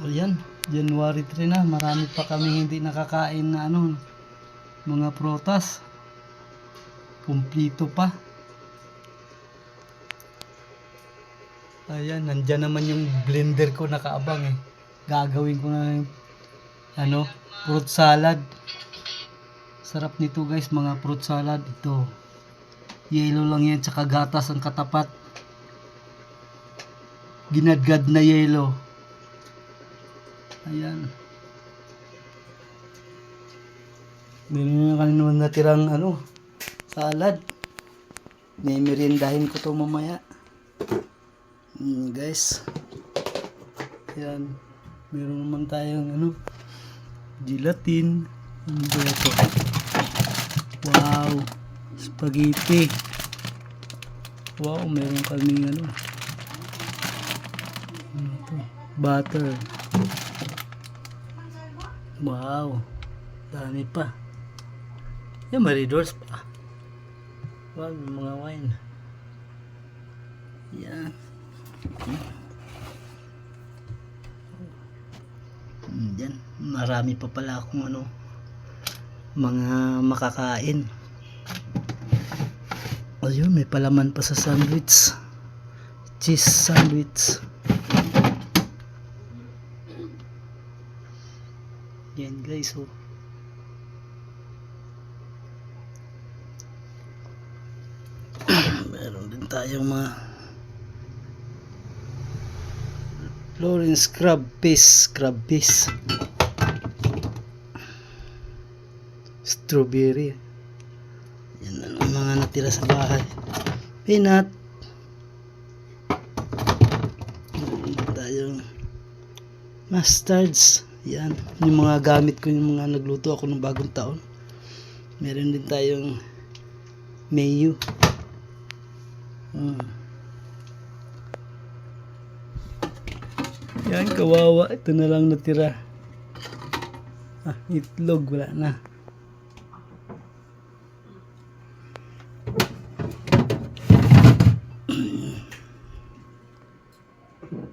Ayan, January 3 na, marami pa kami hindi nakakain na mga prutas. Kumplito pa. Ayan, nandyan naman yung blender ko nakaabang eh. Gagawin ko na yung fruit salad. Sarap nito guys, mga fruit salad. Ito, yelo lang yan, tsaka gatas ang katapat. Ginadgad na yelo. Ayan. Meron na kanina natirang salad. Meriendahin ko to mamaya. Guys. Ayan. Meron naman tayong gelatin. Ano ba ito? Wow. Spaghetti. Wow, meron kaming butter. Wow. Dami pa. Yung Maridors pa. Wow, may mga wine. Yan. Yan. Marami pa pala akong mga makakain. Ayun, may palaman pa sa sandwich. Cheese sandwich. Yan guys, oh. Meron din tayong mga Lawrence crab piece, strawberry. Yan ang mga natira sa bahay. Peanut. Meron tayong mustards. Yan, yung mga gamit ko, yung mga nagluto ako ng bagong taon. Meron din tayong mayo. Yan, kawawa. Ito na lang natira. Itlog, wala na.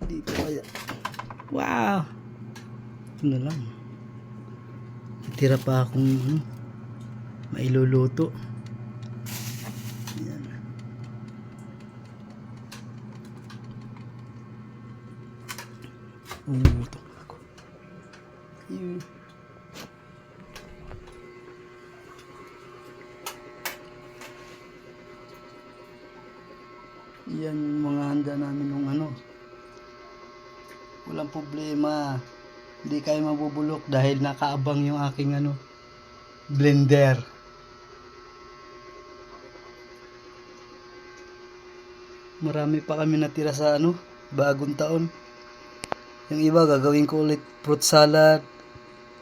Dito kaya. Wow! Ito na lang. Natira pa akong mailuluto. Yan. Umuto ako. Yan yung mga handa namin nung walang problema. Hindi kayo mabubulok dahil nakaabang yung aking blender. Marami pa kami natira sa bagong taon. Yung iba gagawin ko ulit fruit salad.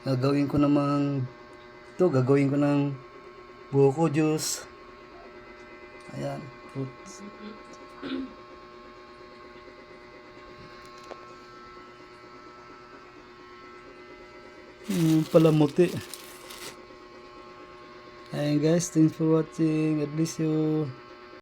Gagawin ko ng buko juice. Ayan, fruits. Palamuti. Ayan guys, thanks for watching. God bless you.